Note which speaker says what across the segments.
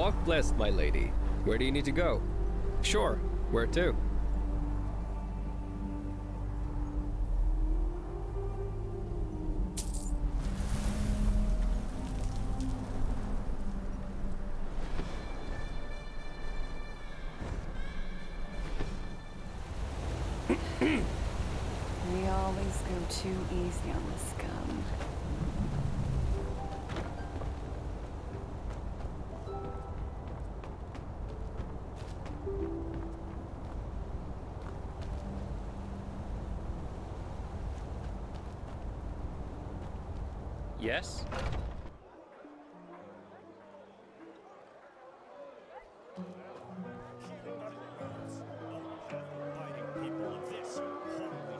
Speaker 1: Walk blessed, my lady. Where do you need to go? Sure, where to?
Speaker 2: We always go too easy on the scum.
Speaker 1: Yes?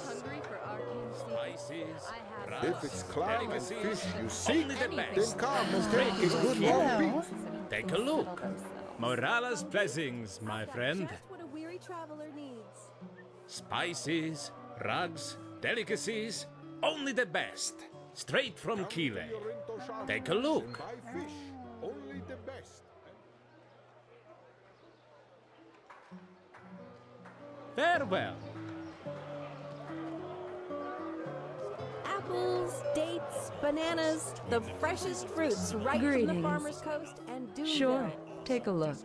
Speaker 3: Hungry for arcane
Speaker 4: Spices,
Speaker 5: If it's clam and fish you seek,
Speaker 4: only the best.
Speaker 5: then come and take his good long beef.
Speaker 4: Take a look. Morala's blessings, my friend.
Speaker 3: Just what a weary traveler needs.
Speaker 4: Spices, rugs, delicacies, only the best. Straight from Calia. Take a look.
Speaker 5: Buy fish, only the best.
Speaker 4: Farewell.
Speaker 3: Apples, dates, bananas, the freshest fruits right from the
Speaker 6: Greetings.
Speaker 3: farmer's coast and do
Speaker 6: Sure, take a look.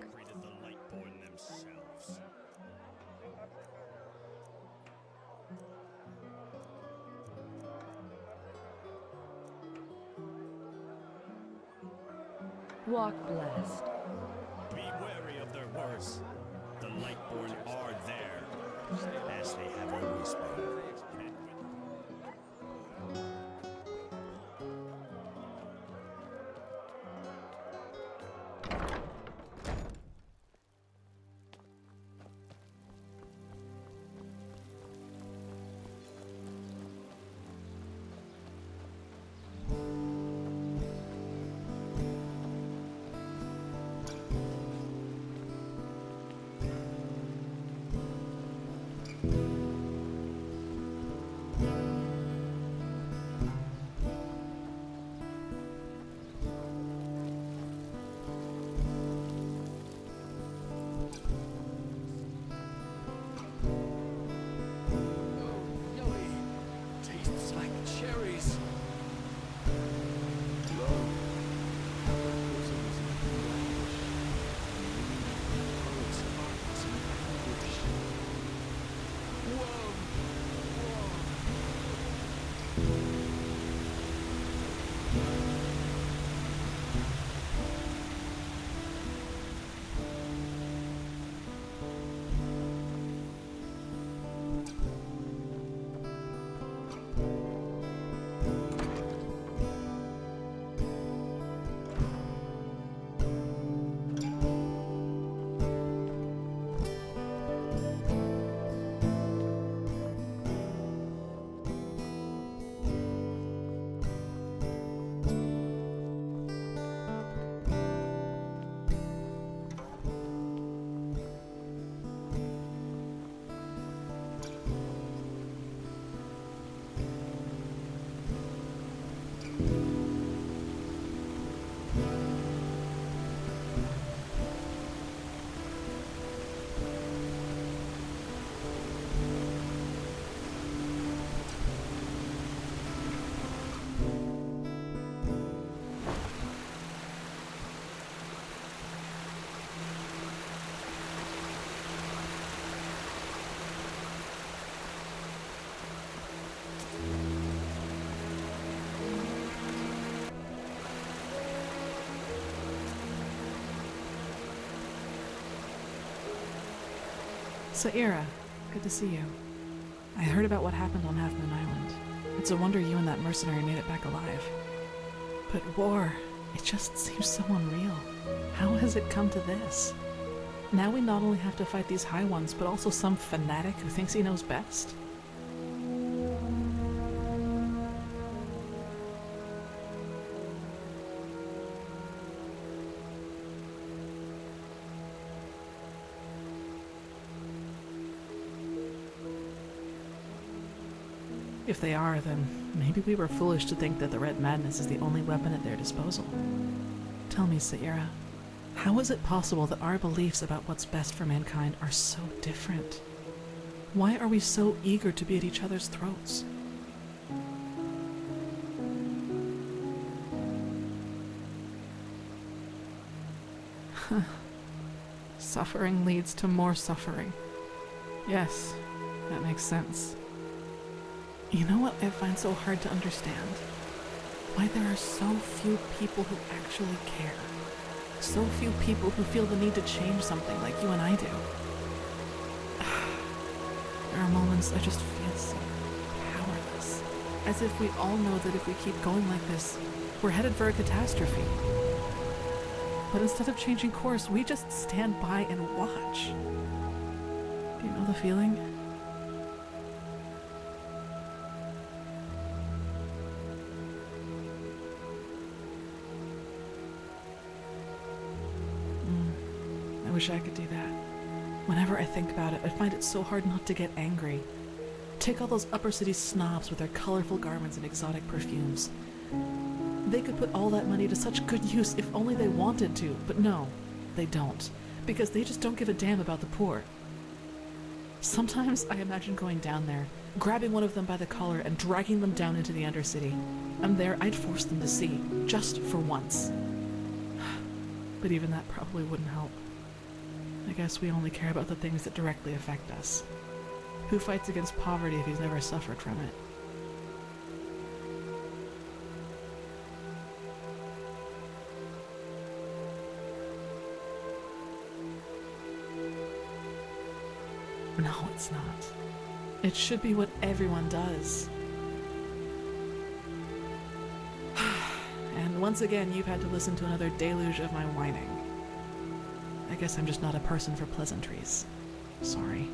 Speaker 6: Walk blessed.
Speaker 7: Be wary of their words. The Lightborn are there, as they have always been.
Speaker 8: Tastes like cherries.
Speaker 9: So, Ira, good to see you. I heard about what happened on Half Moon Island. It's a wonder you and that mercenary made it back alive. But war, it just seems so unreal. How has it come to this? Now we not only have to fight these High Ones, but also some fanatic who thinks he knows best? If they are, then maybe we were foolish to think that the Red Madness is the only weapon at their disposal. Tell me, Saira, How is it possible that our beliefs about what's best for mankind are so different? Why are we so eager to be at each other's throats? Suffering leads to more suffering. Yes, that makes sense. You know what I find so hard to understand? Why there are so few people who actually care. So few people who feel the need to change something like you and I do. There are moments I just feel so powerless. As if we all know that if we keep going like this, we're headed for a catastrophe. But instead of changing course, we just stand by and watch. Do you know the feeling? I wish I could do that. Whenever I think about it, I find it so hard not to get angry. Take all those upper city snobs with their colorful garments and exotic perfumes. They could put all that money to such good use if only they wanted to, but no, they don't, because they just don't give a damn about the poor. Sometimes I imagine going down there, grabbing one of them by the collar and dragging them down into the Undercity. And there I'd force them to see, just for once. But even that probably wouldn't help. I guess we only care about the things that directly affect us. Who fights against poverty if he's never suffered from it? No, it's not. It should be what everyone does. And once again, you've had to listen to another deluge of my whining. I guess I'm just not a person for pleasantries. Sorry.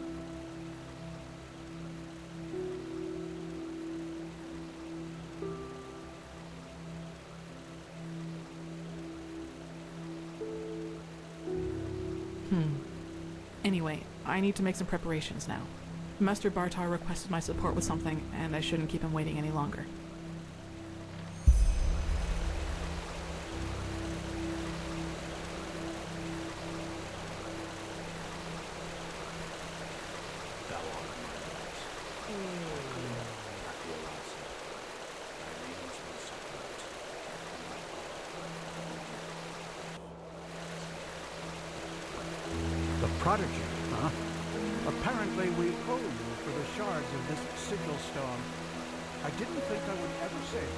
Speaker 9: Anyway, I need to make some preparations now. Master Bartar requested my support with something, and I shouldn't keep him waiting any longer.
Speaker 10: The Prodigy, huh? Apparently we owe you for the shards of this sigil stone. I didn't think I would ever say it.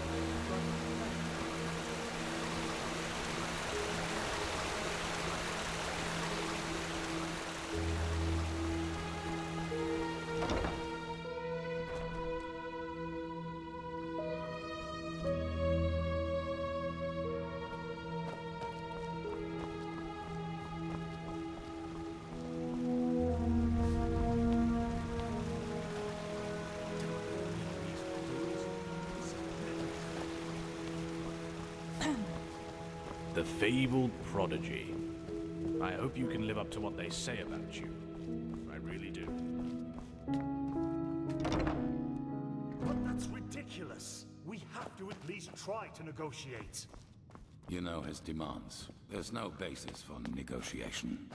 Speaker 7: The fabled prodigy. I hope you can live up to what they say about you. I really do.
Speaker 11: But that's ridiculous. We have to at least try to negotiate.
Speaker 12: You know his demands. There's no basis for negotiation.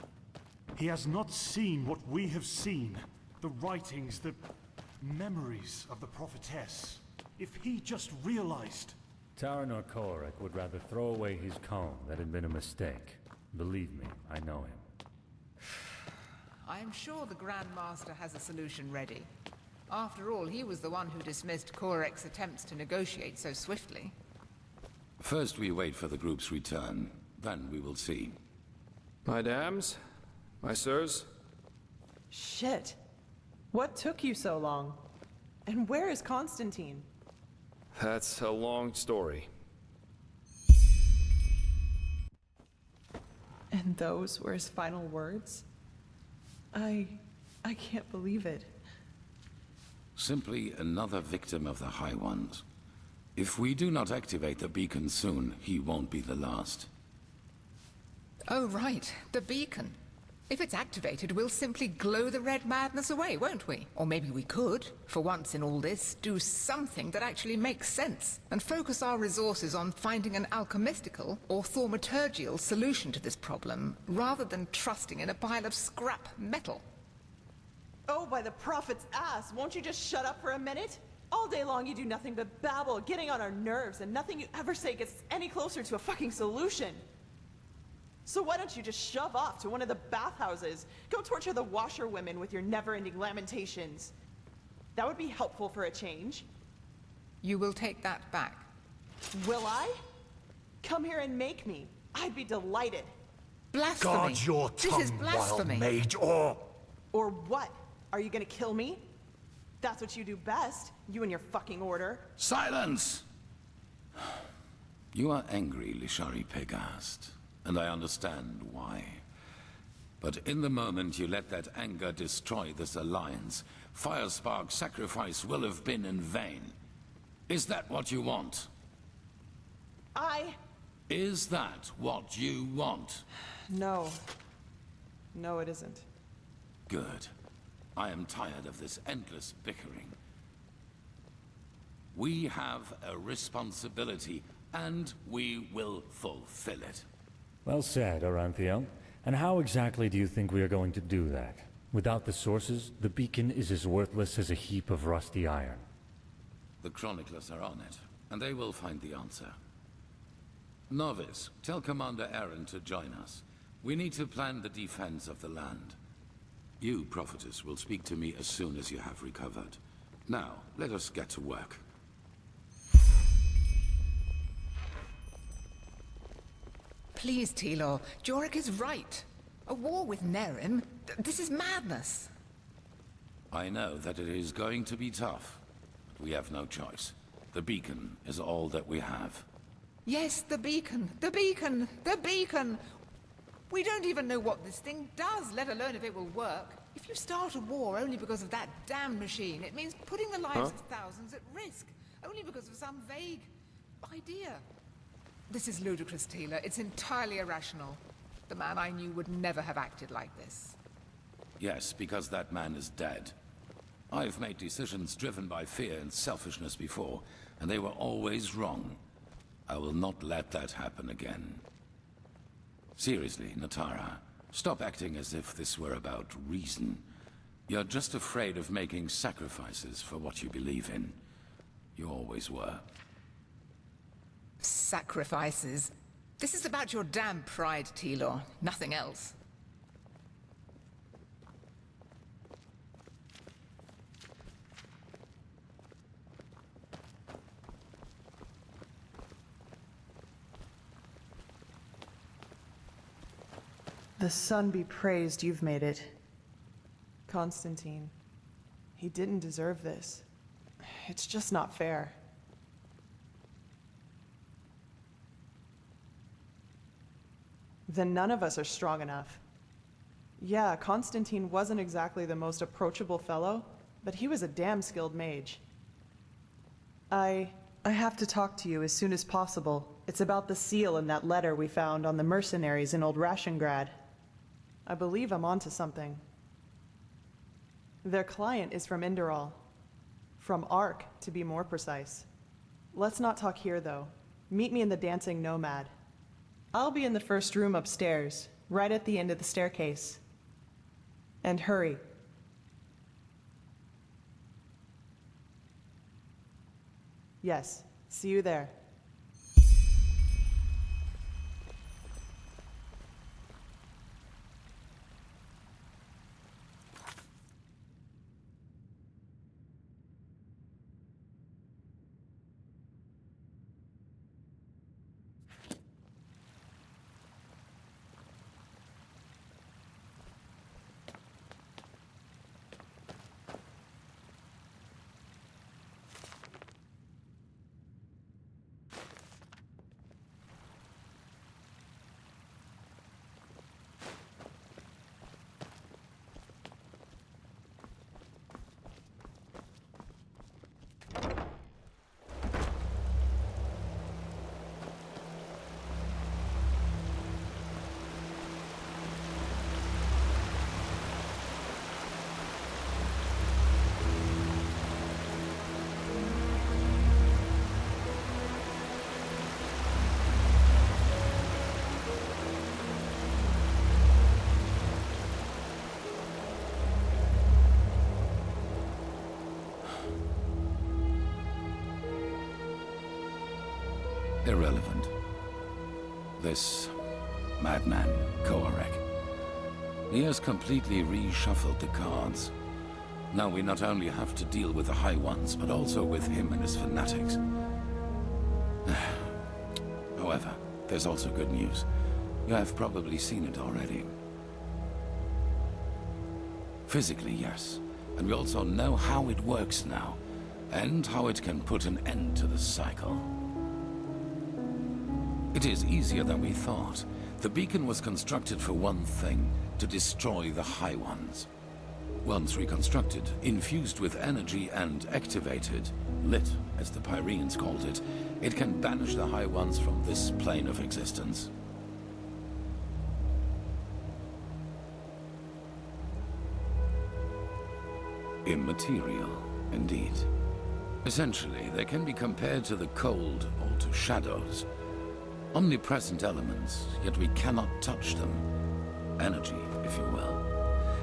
Speaker 11: He has not seen what we have seen. The writings, the memories of the prophetess. If he just realized...
Speaker 13: Taranor Korek would rather throw away his comb that had been a mistake. Believe me, I know him.
Speaker 14: I am sure the Grand Master has a solution ready. After all, he was the one who dismissed Korek's attempts to negotiate so swiftly.
Speaker 12: First we wait for the group's return, then we will see.
Speaker 1: My dams? My sirs?
Speaker 15: Shit. What took you so long? And where is Constantine?
Speaker 1: That's a long story.
Speaker 15: And those were his final words? I can't believe it.
Speaker 12: Simply another victim of the High Ones. If we do not activate the beacon soon, he won't be the last.
Speaker 14: Oh, right. The beacon. If it's activated, we'll simply glow the red madness away, won't we? Or maybe we could, for once in all this, do something that actually makes sense and focus our resources on finding an alchemistical or thaumaturgical solution to this problem, rather than trusting in a pile of scrap metal.
Speaker 15: Oh, by the prophet's ass, won't you just shut up for a minute? All day long you do nothing but babble, getting on our nerves, and nothing you ever say gets us any closer to a fucking solution. So why don't you just shove off to one of the bathhouses? Go torture the washerwomen with your never-ending lamentations. That would be helpful for a change.
Speaker 14: You will take that back.
Speaker 15: Will I? Come here and make me. I'd be delighted.
Speaker 14: Blasphemy!
Speaker 11: Guard your
Speaker 14: This is
Speaker 11: tongue,
Speaker 14: blasphemy!
Speaker 11: wild maid, or...
Speaker 15: Or what? Are you gonna kill me? That's what you do best, you and your fucking order.
Speaker 12: Silence! You are angry, Lishari Pegast, and I understand why. But in the moment you let that anger destroy this alliance, Firespark's sacrifice will have been in vain. Is that what you want? Is that what you want?
Speaker 15: No. No, it isn't.
Speaker 12: Good. I am tired of this endless bickering. We have a responsibility, and we will fulfill it.
Speaker 13: Well said, Arantheal. And how exactly do you think we are going to do that? Without the sources, the beacon is as worthless as a heap of rusty iron.
Speaker 12: The chroniclers are on it, and they will find the answer. Novice, tell Commander Aaron to join us. We need to plan the defense of the land. You, Prophetess, will speak to me as soon as you have recovered. Now, let us get to work.
Speaker 14: Please, Tilor, Jorek is right. A war with Nerim? This is madness.
Speaker 12: I know that it is going to be tough, but we have no choice. The beacon is all that we have.
Speaker 14: Yes, the beacon, the beacon, the beacon! We don't even know what this thing does, let alone if it will work. If you start a war only because of that damn machine, it means putting the lives of thousands at risk, only because of some vague idea. This is ludicrous, Taylor. It's entirely irrational. The man I knew would never have acted like this.
Speaker 12: Yes, because that man is dead. I've made decisions driven by fear and selfishness before, and they were always wrong. I will not let that happen again. Seriously, Natara, stop acting as if this were about reason. You're just afraid of making sacrifices for what you believe in. You always were.
Speaker 14: Sacrifices? This is about your damn pride, Tilor. Nothing else.
Speaker 15: The sun be praised you've made it. Constantine. He didn't deserve this. It's just not fair. Then none of us are strong enough. Yeah, Constantine wasn't exactly the most approachable fellow, but he was a damn skilled mage. I have to talk to you as soon as possible. It's about the seal in that letter we found on the mercenaries in Old Rashengrad. I believe I'm onto something. Their client is from Enderal. From Ark, to be more precise. Let's not talk here, though. Meet me in the Dancing Nomad. I'll be in the first room upstairs, right at the end of the staircase. And hurry. Yes, see you there.
Speaker 12: Irrelevant. This madman, Dal'Varek. He has completely reshuffled the cards. Now we not only have to deal with the High Ones, but also with him and his fanatics. However, there's also good news. You have probably seen it already. Physically, yes. And we also know how it works now, and how it can put an end to the cycle. It is easier than we thought. The beacon was constructed for one thing, to destroy the High Ones. Once reconstructed, infused with energy and activated, lit, as the Pyreans called it, it can banish the High Ones from this plane of existence. Immaterial, indeed. Essentially, they can be compared to the cold or to shadows. Omnipresent elements, yet we cannot touch them. Energy, if you will.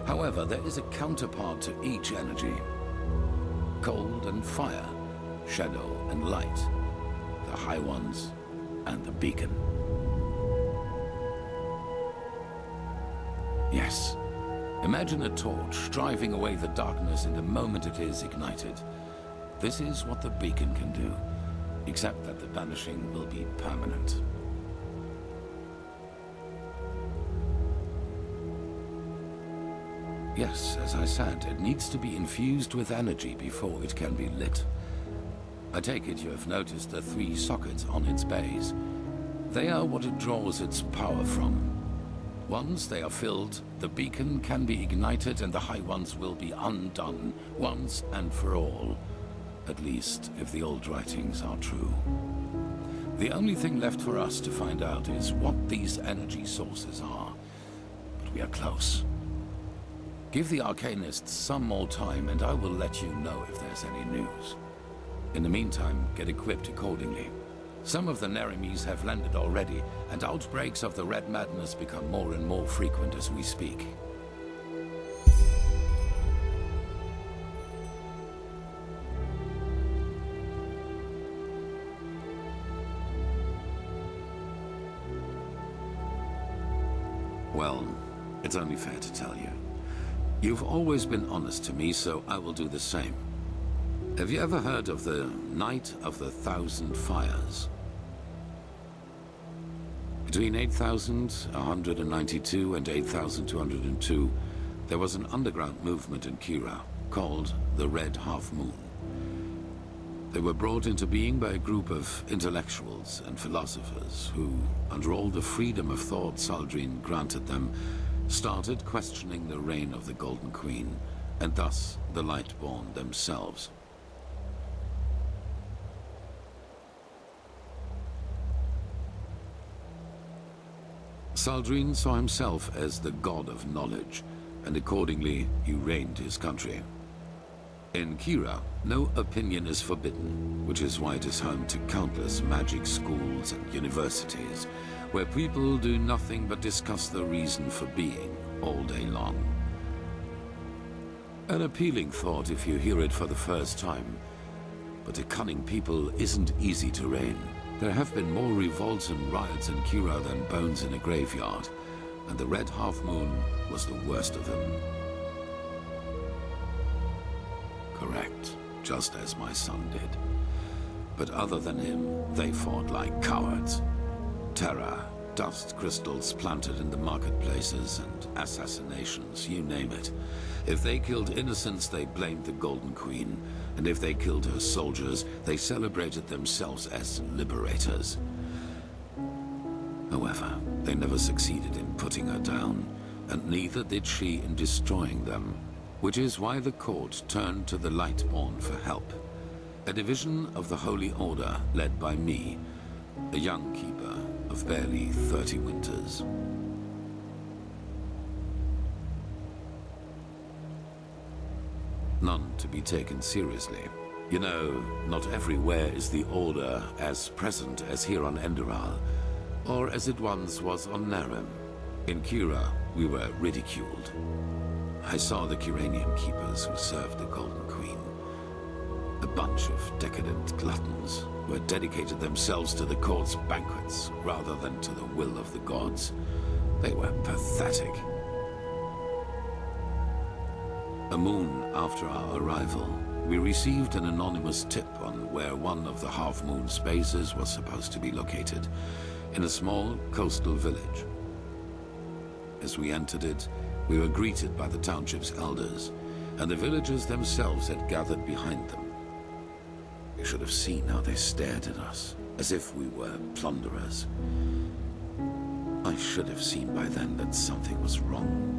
Speaker 12: However, there is a counterpart to each energy. Cold and fire, shadow and light, the High Ones and the beacon. Yes. Imagine a torch driving away the darkness in the moment it is ignited. This is what the beacon can do, except that the banishing will be permanent. Yes, as I said, it needs to be infused with energy before it can be lit. I take it you have noticed the 3 sockets on its base. They are what it draws its power from. Once they are filled, the beacon can be ignited and the High Ones will be undone, once and for all. At least, if the old writings are true. The only thing left for us to find out is what these energy sources are. But we are close. Give the Arcanists some more time and I will let you know if there's any news. In the meantime, get equipped accordingly. Some of the Neremes have landed already, and outbreaks of the Red Madness become more and more frequent as we speak. Well, it's only fair to tell you. You've always been honest to me, so I will do the same. Have you ever heard of the Night of the 1,000 Fires? Between 8,192 and 8,202, there was an underground movement in Kira called the Red Half Moon. They were brought into being by a group of intellectuals and philosophers who, under all the freedom of thought Saldrine granted them, started questioning the reign of the Golden Queen, and thus the Lightborn themselves. Saldrine saw himself as the god of knowledge, and accordingly he reigned his country. In Kira, no opinion is forbidden, which is why it is home to countless magic schools and universities, where people do nothing but discuss the reason for being all day long. An appealing thought if you hear it for the first time, but a cunning people isn't easy to reign. There have been more revolts and riots in Kira than bones in a graveyard, and the Red Half Moon was the worst of them. Correct, just as my son did. But other than him, they fought like cowards. Terror, dust crystals planted in the marketplaces, and assassinations, you name it. If they killed innocents, they blamed the Golden Queen, and if they killed her soldiers, they celebrated themselves as liberators. However, they never succeeded in putting her down, and neither did she in destroying them, which is why the court turned to the Lightborn for help. A division of the Holy Order led by me, a young keeper of barely 30 winters. None to be taken seriously. You know, not everywhere is the Order as present as here on Enderal, or as it once was on Narim. In Kira, we were ridiculed. I saw the Kiranian keepers who served the Golden Queen. A bunch of decadent gluttons who had dedicated themselves to the court's banquets rather than to the will of the gods. They were pathetic. A moon after our arrival, we received an anonymous tip on where one of the half-moon's bases was supposed to be located, in a small coastal village. As we entered it, we were greeted by the township's elders, and the villagers themselves had gathered behind them. You should have seen how they stared at us, as if we were plunderers. I should have seen by then that something was wrong.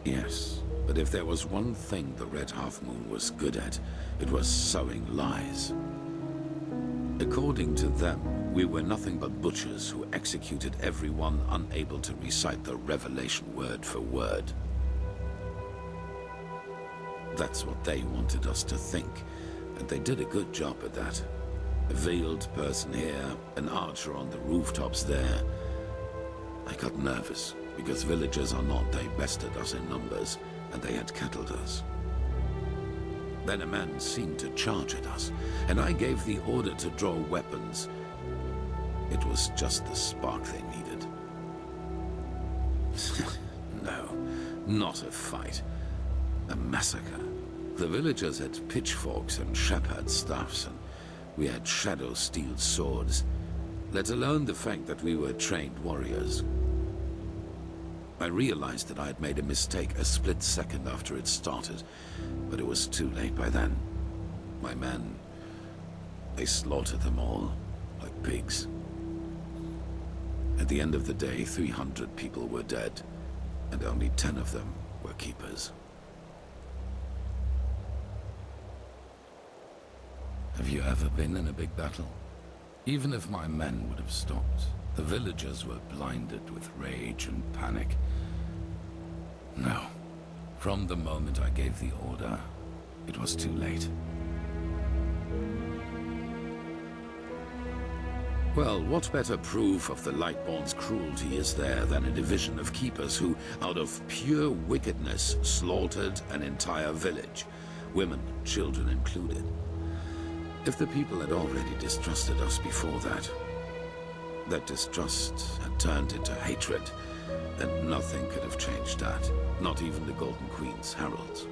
Speaker 12: Yes, but if there was one thing the Red Half-Moon was good at, it was sowing lies. According to them, we were nothing but butchers who executed everyone unable to recite the revelation word for word. That's what they wanted us to think, and they did a good job at that. A veiled person here, an archer on the rooftops there. I got nervous, because villagers are not, they bested us in numbers, and they had kettled us. Then a man seemed to charge at us, and I gave the order to draw weapons. It was just the spark they needed. No, not a fight. A massacre. The villagers had pitchforks and shepherd staffs, and we had shadow-steeled swords, let alone the fact that we were trained warriors. I realized that I had made a mistake a split second after it started, but it was too late by then. My men, they slaughtered them all, like pigs. At the end of the day, 300 people were dead, and only 10 of them were keepers. Have you ever been in a big battle? Even if my men would have stopped, the villagers were blinded with rage and panic. No. From the moment I gave the order, it was too late. Well, what better proof of the Lightborn's cruelty is there than a division of keepers who, out of pure wickedness, slaughtered an entire village, women and children included. If the people had already distrusted us before that, that distrust had turned into hatred, then nothing could have changed that, not even the Golden Queen's heralds.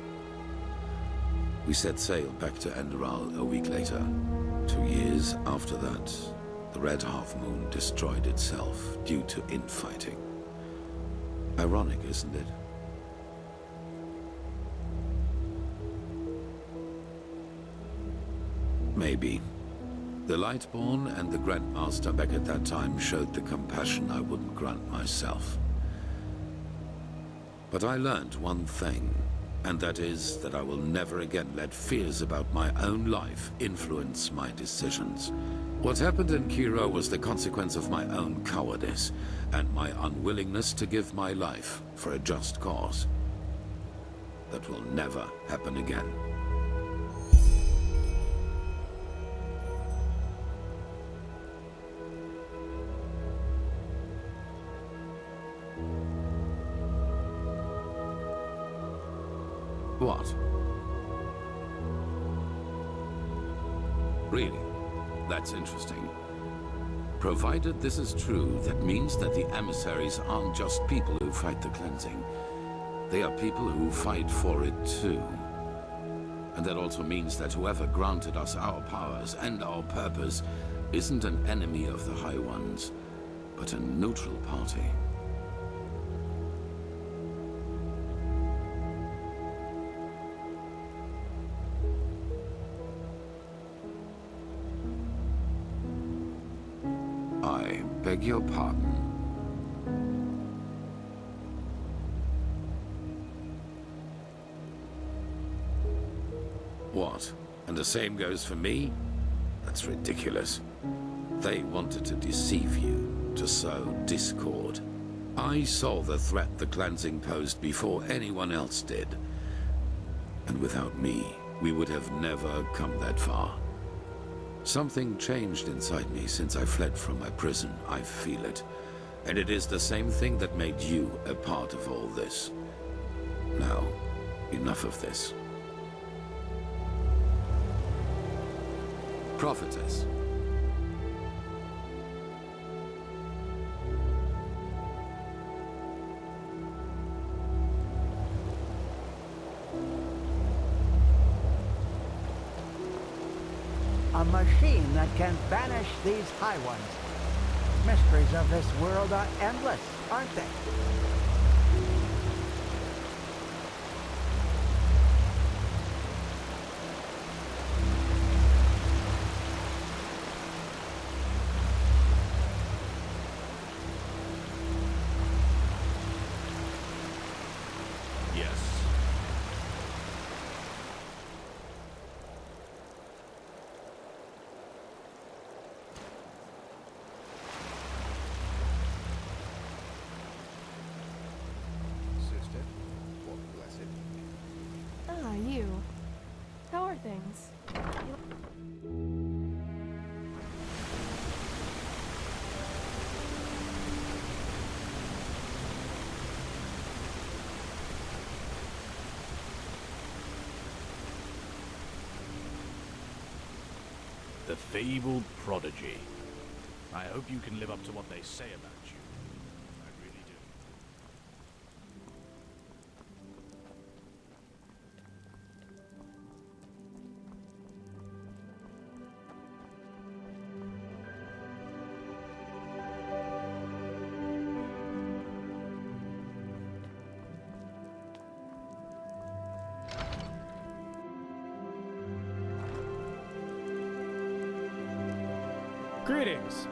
Speaker 12: We set sail back to Enderal a week later. 2 years after that, the Red Half-Moon destroyed itself due to infighting. Ironic, isn't it? Maybe. The Lightborn and the Grandmaster back at that time showed the compassion I wouldn't grant myself. But I learned one thing, and that is that I will never again let fears about my own life influence my decisions. What happened in Kira was the consequence of my own cowardice, and my unwillingness to give my life for a just cause. That will never happen again. What? Really? That's interesting. Provided this is true, that means that the emissaries aren't just people who fight the cleansing. They are people who fight for it too. And that also means that whoever granted us our powers and our purpose isn't an enemy of the High Ones, but a neutral party. I beg your pardon. What? And the same goes for me? That's ridiculous. They wanted to deceive you, to sow discord. I saw the threat the cleansing posed before anyone else did. And without me, we would have never come that far. Something changed inside me since I fled from my prison. I feel it. And it is the same thing that made you a part of all this. Now, enough of this. Prophetess.
Speaker 10: A machine that can banish these High Ones. Mysteries of this world are endless, aren't they?
Speaker 7: Yes.
Speaker 5: Sister, what blessed.
Speaker 16: Ah, you. How are things?
Speaker 7: The fabled prodigy. I hope you can live up to what they say about you. I really do.
Speaker 17: Greetings.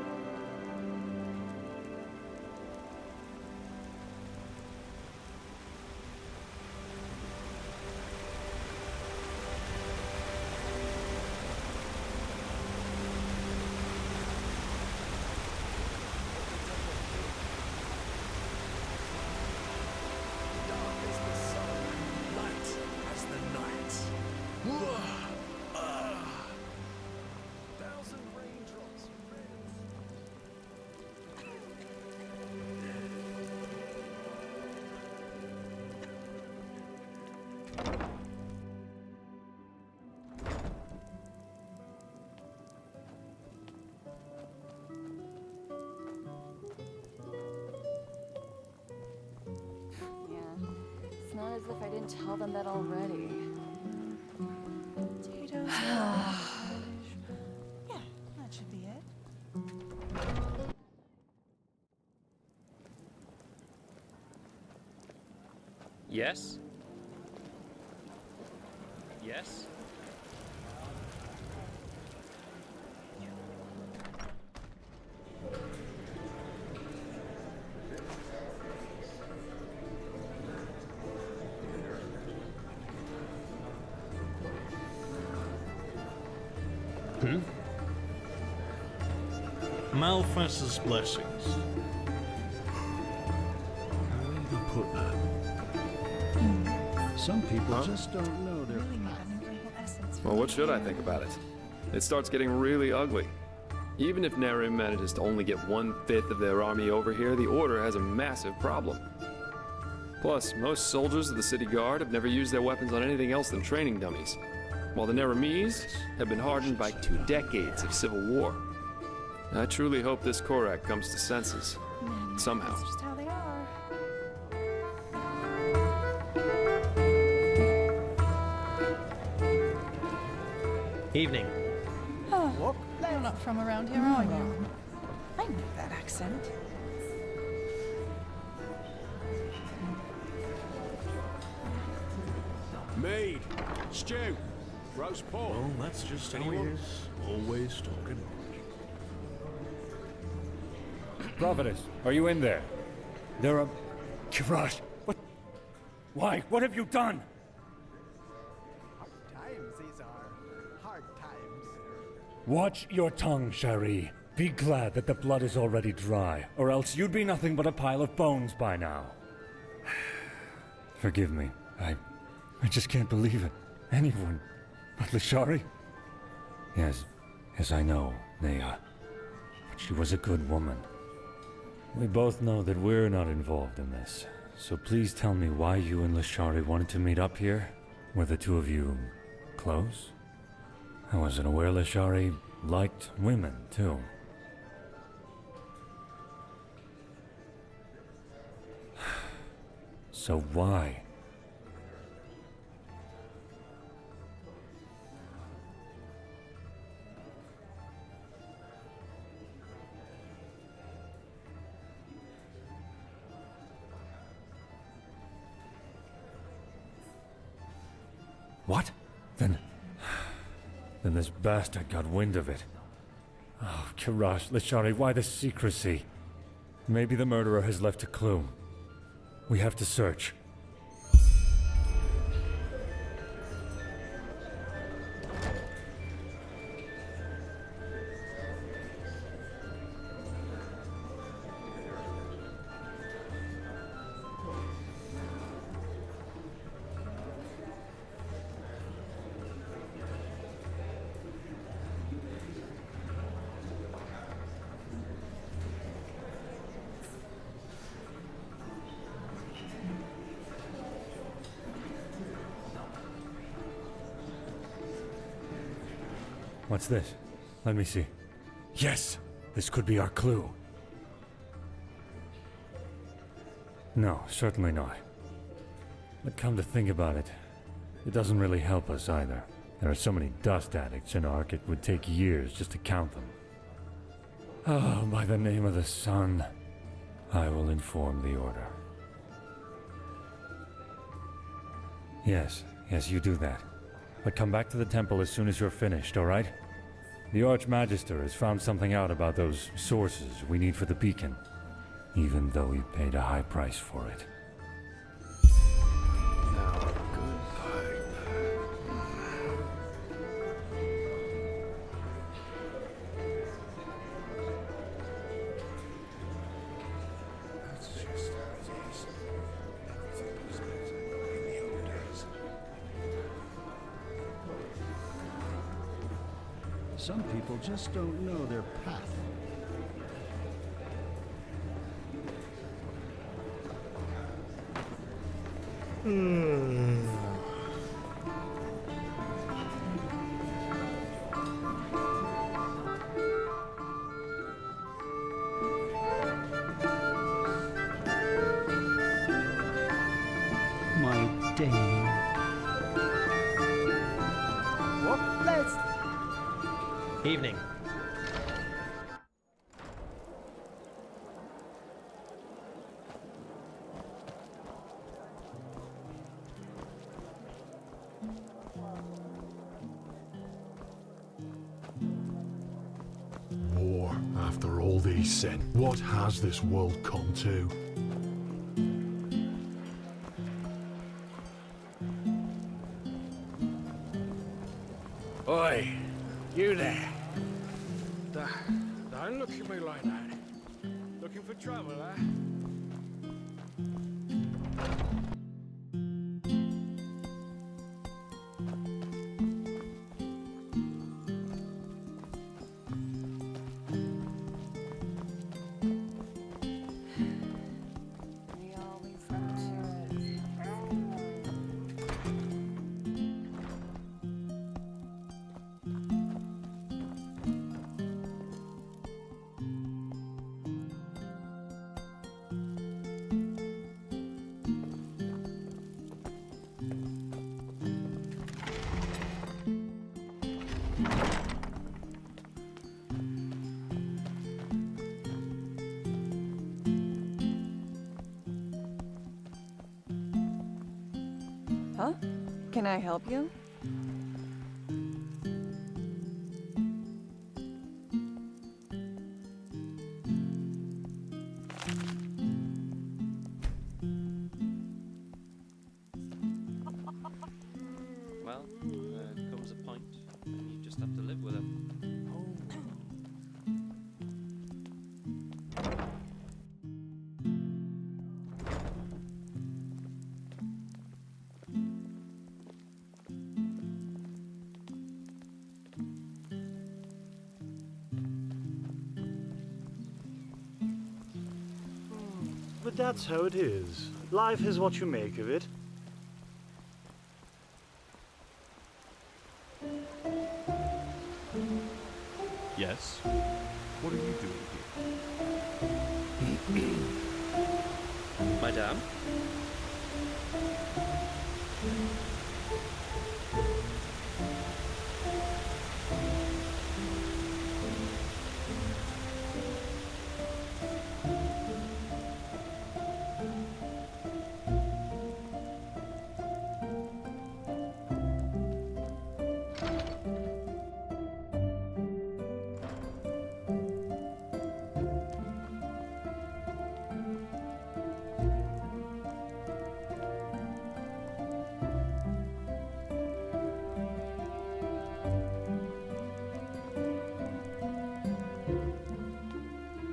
Speaker 2: It's not as if I didn't tell them that already.
Speaker 3: Potatoes. Yeah, that should be it.
Speaker 1: Yes? Yes?
Speaker 7: Malphas's blessings. How do you put that?
Speaker 10: Some people just don't know their...
Speaker 18: Well, what should I think about it? It starts getting really ugly. Even if Nerim manages to only get 1/5 of their army over here, the Order has a massive problem. Plus, most soldiers of the city guard have never used their weapons on anything else than training dummies, while the Nerimese have been hardened by 2 decades of civil war. I truly hope this Korak comes to senses. Somehow.
Speaker 3: That's just how they are.
Speaker 17: Evening.
Speaker 3: Oh, you're not from around here, are you? I know that accent.
Speaker 5: Maid, stew, roast pork.
Speaker 7: Well, that's just how he is. Always talking.
Speaker 13: Prophetess, are you in there? There are... Kirash, what? Why? What have you done?
Speaker 10: Hard times these are. Hard times.
Speaker 13: Watch your tongue, Shari. Be glad that the blood is already dry, or else you'd be nothing but a pile of bones by now. Forgive me. I just can't believe it. Anyone but Lashari? Yes, I know, Nea. But she was a good woman. We both know that we're not involved in this, So please tell me why you and Lashari wanted to meet up here? Were the two of you close? I wasn't aware Lashari liked women, too. So why? What? Then this bastard got wind of it. Oh, Kirash, Lashari, why the secrecy? Maybe the murderer has left a clue. We have to search. What's this? Let me see. Yes! This could be our clue. No, certainly not. But come to think about it, it doesn't really help us either. There are so many dust addicts in Ark, it would take years just to count them. Oh, by the name of the sun, I will inform the Order. Yes, you do that. But come back to the temple as soon as you're finished, all right? The Archmagister has found something out about those sources we need for the beacon, even though he paid a high price for it.
Speaker 5: Now, good pipe. That's just how it is. Everything was better in the old days.
Speaker 10: Some people just don't know their path. My Dane.
Speaker 17: What? Let's... Evening.
Speaker 11: War, after all these sin. What has this world come to?
Speaker 8: Oi, you there. Don't look at me like that. Looking for trouble, eh?
Speaker 2: We always do it. Huh? Can I help you?
Speaker 19: Well, there comes a point, and you just have to live with it.
Speaker 11: But that's how it is. Life is what you make of it.
Speaker 7: Yes? What are you doing here?
Speaker 19: Madame?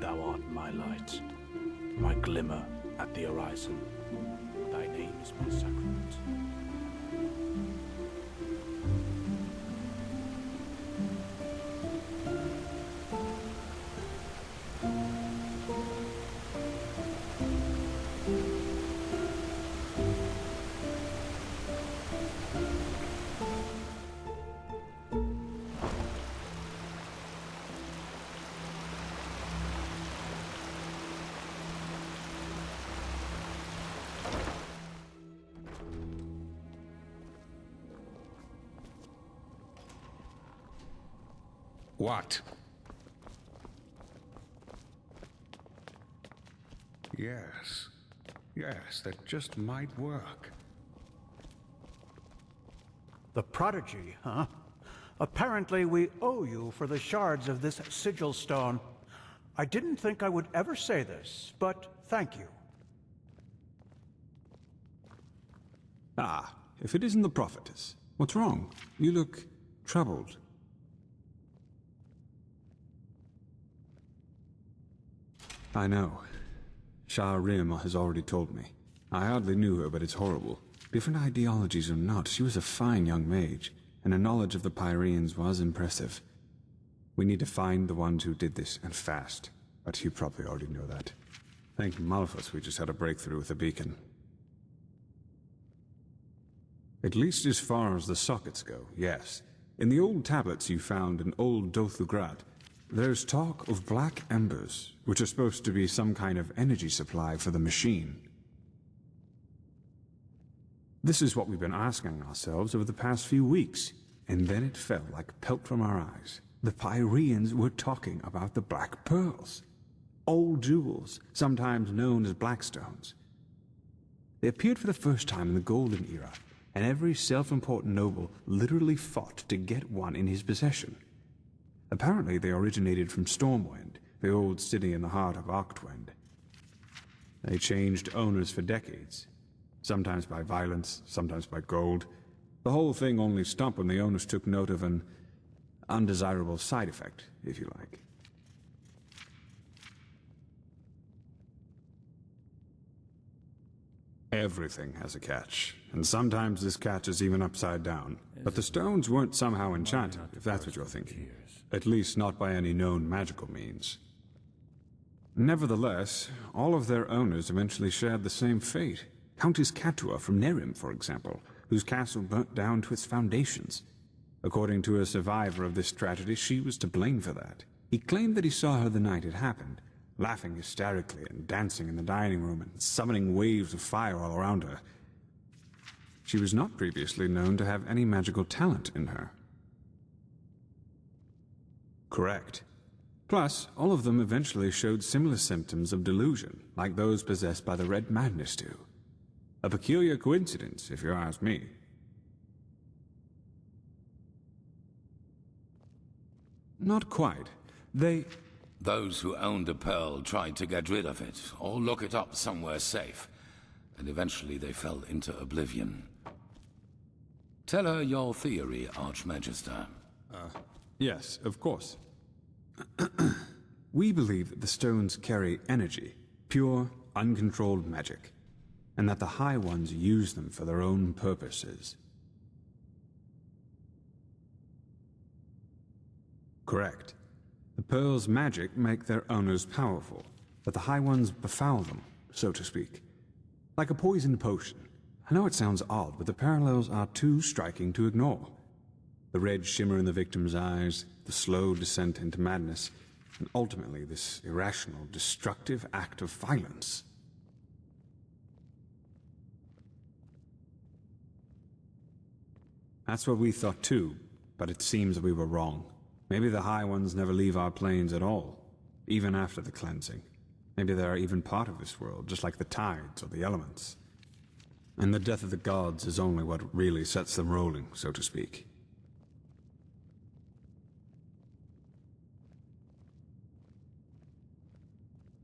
Speaker 10: Thou art my light, my glimmer at the horizon. Thy name is my sacrament.
Speaker 5: What? Yes. Yes, that just might work.
Speaker 10: The prodigy, huh? Apparently we owe you for the shards of this sigil stone. I didn't think I would ever say this, but thank you.
Speaker 20: Ah, if it isn't the prophetess. What's wrong? You look troubled. I know. Skyrim has already told me. I hardly knew her, but it's horrible. Different ideologies or not, she was a fine young mage, and her knowledge of the Pyreans was impressive. We need to find the ones who did this, and fast. But you probably already know that. Thank Malphus we just had a breakthrough with the beacon. At least as far as the sockets go, yes. In the old tablets you found in Old Dothugrad, there's talk of black embers, which are supposed to be some kind of energy supply for the machine. This is what we've been asking ourselves over the past few weeks, and then it fell like pelt from our eyes. The Pyreans were talking about the Black Pearls. Old jewels, sometimes known as Blackstones. They appeared for the first time in the Golden Era, and every self-important noble literally fought to get one in his possession. Apparently they originated from Stormwind, the old city in the heart of Arctwind. They changed owners for decades, sometimes by violence, sometimes by gold. The whole thing only stopped when the owners took note of an undesirable side effect, if you like. Everything has a catch, and sometimes this catch is even upside down. But the stones weren't somehow enchanted, if that's what you're thinking. At least not by any known magical means. Nevertheless, all of their owners eventually shared the same fate. Countess Catua from Nerim, for example, whose castle burnt down to its foundations. According to a survivor of this tragedy, she was to blame for that. He claimed that he saw her the night it happened, laughing hysterically and dancing in the dining room and summoning waves of fire all around her. She was not previously known to have any magical talent in her. Correct. Plus, all of them eventually showed similar symptoms of delusion, like those possessed by the Red Madness do. A peculiar coincidence, if you ask me. Not quite.
Speaker 12: Those who owned a pearl tried to get rid of it, or look it up somewhere safe, and eventually they fell into oblivion. Tell her your theory, Archmagister.
Speaker 20: Yes, of course. We believe that the stones carry energy, pure, uncontrolled magic, and that the High Ones use them for their own purposes. Correct. The pearls' magic make their owners powerful, but the High Ones befoul them, so to speak. Like a poisoned potion. I know it sounds odd, but the parallels are too striking to ignore. The red shimmer in the victim's eyes, the slow descent into madness, and ultimately this irrational, destructive act of violence. That's what we thought too, but it seems we were wrong. Maybe the High Ones never leave our planes at all, even after the cleansing. Maybe they are even part of this world, just like the tides or the elements. And the death of the gods is only what really sets them rolling, so to speak.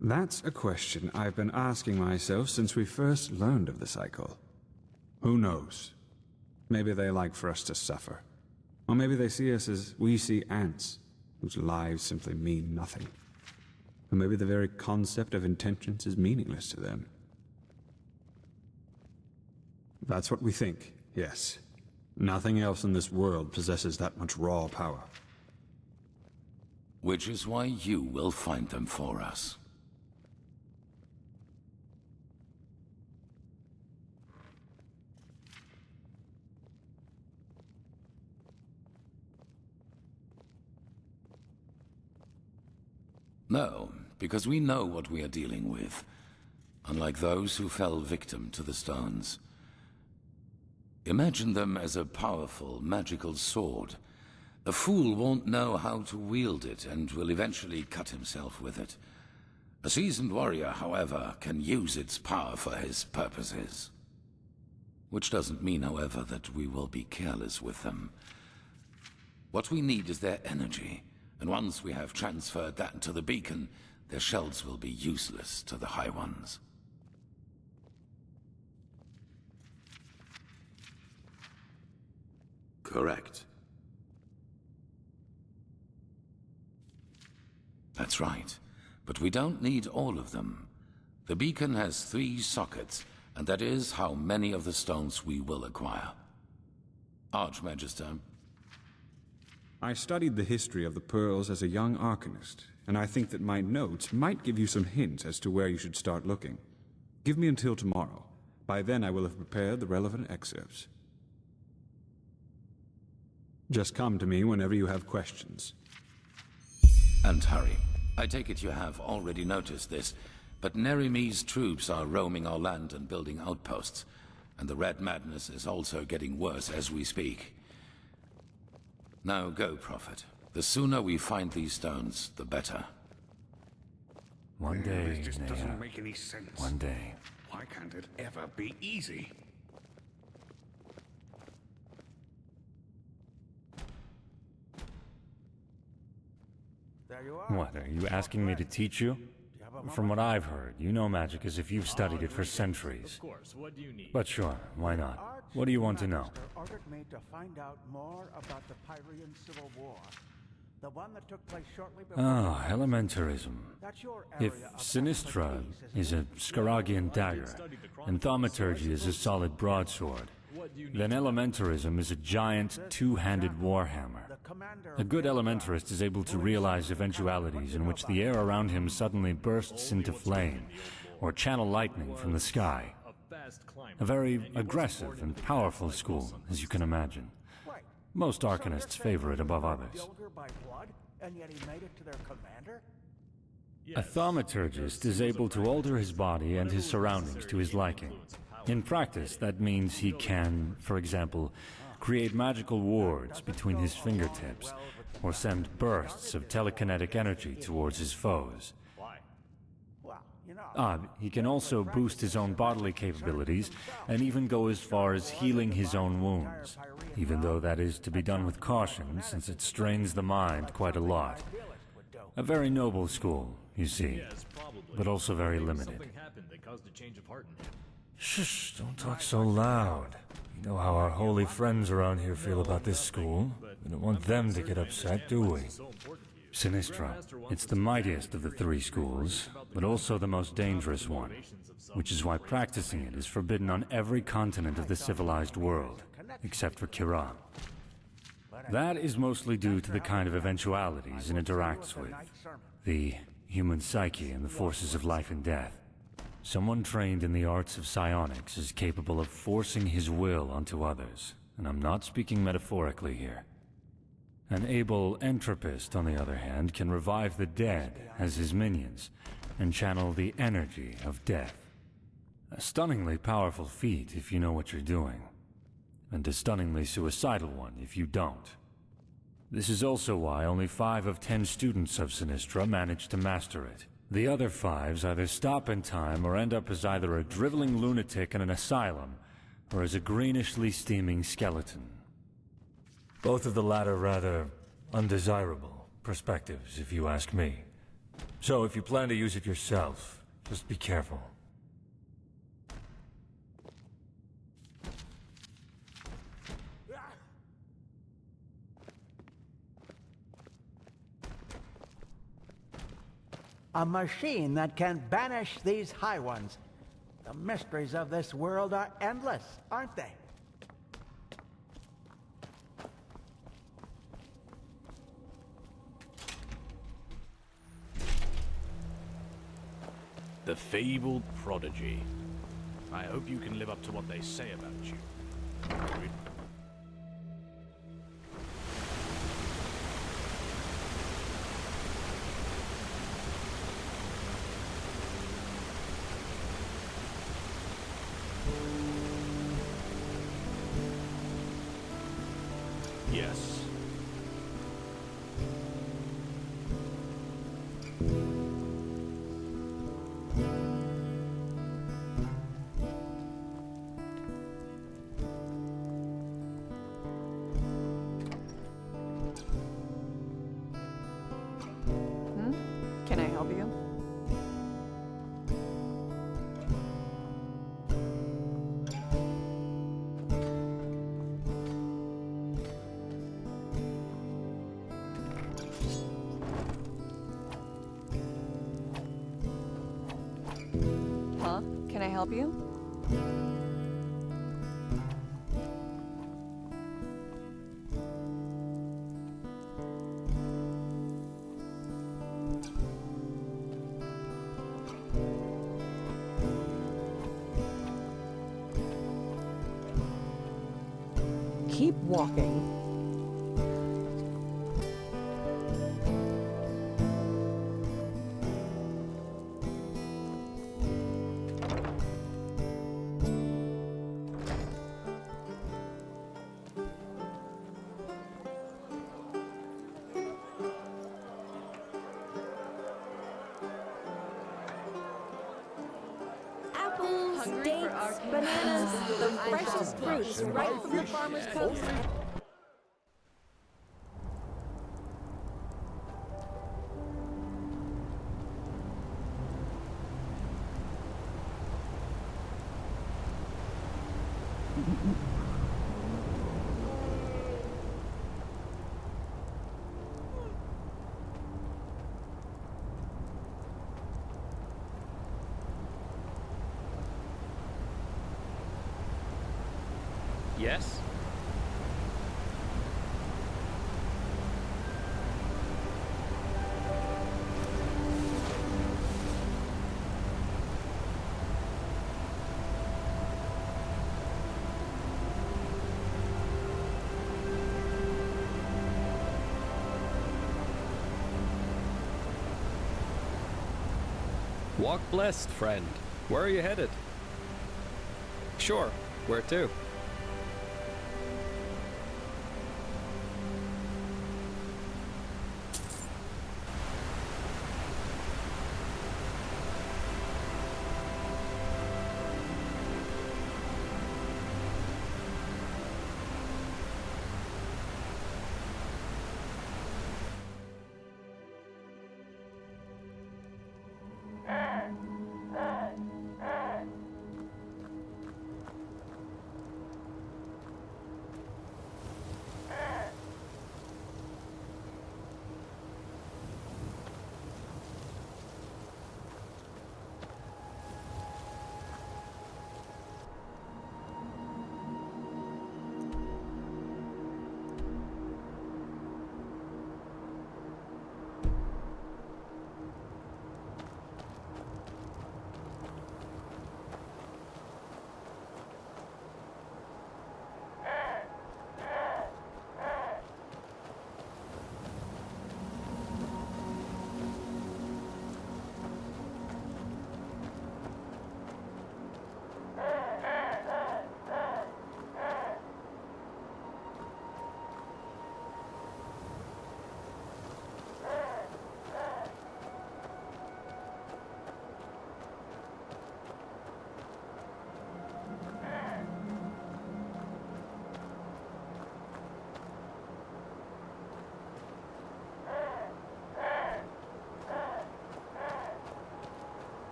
Speaker 20: That's a question I've been asking myself since we first learned of the cycle. Who knows? Maybe they like for us to suffer. Or maybe they see us as we see ants, whose lives simply mean nothing. Or maybe the very concept of intentions is meaningless to them. That's what we think, yes. Nothing else in this world possesses that much raw power.
Speaker 12: Which is why you will find them for us. No, because we know what we are dealing with, unlike those who fell victim to the stones. Imagine them as a powerful, magical sword. A fool won't know how to wield it and will eventually cut himself with it. A seasoned warrior, however, can use its power for his purposes. Which doesn't mean, however, that we will be careless with them. What we need is their energy. And once we have transferred that to the beacon, their shells will be useless to the High Ones. Correct. That's right. But we don't need all of them. The beacon has 3 sockets, and that is how many of the stones we will acquire. Archmagister.
Speaker 20: I studied the history of the pearls as a young arcanist, and I think that my notes might give you some hints as to where you should start looking. Give me until tomorrow. By then I will have prepared the relevant excerpts. Just come to me whenever you have questions.
Speaker 12: And hurry. I take it you have already noticed this, but Nerimi's troops are roaming our land and building outposts, and the Red Madness is also getting worse as we speak. Now go, Prophet. The sooner we find these stones, the better.
Speaker 13: One day,
Speaker 5: This just
Speaker 13: Nea.
Speaker 5: doesn't make any sense.
Speaker 13: One day.
Speaker 5: Why can't it ever be easy?
Speaker 10: There you are.
Speaker 13: What, are you asking me to teach you? From what I've heard, you know magic as if you've studied it for centuries.
Speaker 7: Of course, what do you need?
Speaker 13: But sure, why not? What do you want to know?
Speaker 10: Ordered me to find out more about the Pyrean Civil War. The one that took place shortly before...
Speaker 13: Ah, elementarism.
Speaker 10: That's your
Speaker 13: If
Speaker 10: area of
Speaker 13: Sinistra
Speaker 10: expertise,
Speaker 13: is a Scaragian dagger, and thaumaturgy is a solid broadsword, then elementarism is a giant, two-handed warhammer. A good elementarist is able to realize eventualities in which the air around him suddenly bursts into flame, or channel lightning from the sky. A very aggressive and powerful school, as you can imagine. Most arcanists favor it above others.
Speaker 10: And yet he made it to their commander?
Speaker 13: A thaumaturgist is able to alter his body and his surroundings to his liking. In practice, that means he can, for example, create magical wards between his fingertips, or send bursts of telekinetic energy towards his foes. He can also boost his own bodily capabilities, and even go as far as healing his own wounds, even though that is to be done with caution, since it strains the mind quite a lot. A very noble school, you see, but also very limited. Shh, don't talk so loud. You know how our holy friends around here feel about this school. We don't want them to get upset, do we? Sinistra. It's the mightiest of the 3 schools, but also the most dangerous one, which is why practicing it is forbidden on every continent of the civilized world, except for Kiran. That is mostly due to the kind of eventualities it interacts with, the human psyche and the forces of life and death. Someone trained in the arts of psionics is capable of forcing his will onto others, and I'm not speaking metaphorically here. An able entropist, on the other hand, can revive the dead as his minions, and channel the energy of death. A stunningly powerful feat if you know what you're doing, and a stunningly suicidal one if you don't. This is also why only 5 of 10 students of Sinistra manage to master it. The other 5s either stop in time or end up as either a driveling lunatic in an asylum, or as a greenishly steaming skeleton. Both of the latter rather undesirable perspectives, if you ask me. So if you plan to use it yourself, just be careful.
Speaker 10: A machine that can banish these High Ones. The mysteries of this world are endless, aren't they?
Speaker 7: The fabled prodigy. I hope you can live up to what they say about you. Yes.
Speaker 2: Can I help you? Huh? Can I help you?
Speaker 6: Keep walking.
Speaker 16: Apples, dates, bananas, the freshest fruits right from the farmer's coast.
Speaker 1: Yes? Walk blessed, friend. Where are you headed? Sure. Where to?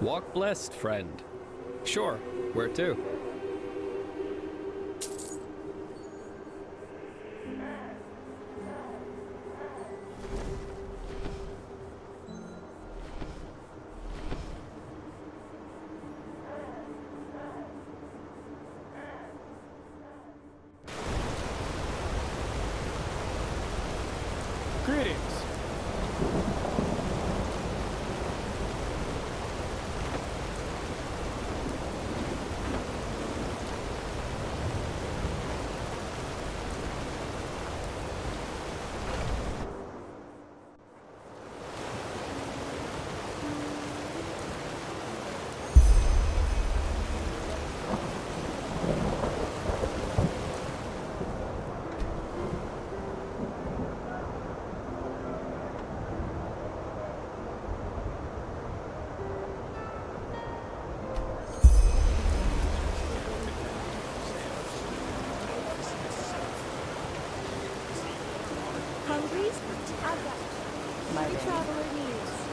Speaker 1: Walk blessed, friend. Sure, where to?
Speaker 8: Greetings.
Speaker 16: Hungry? I've got
Speaker 6: My
Speaker 16: every
Speaker 6: bad.
Speaker 16: traveler needs.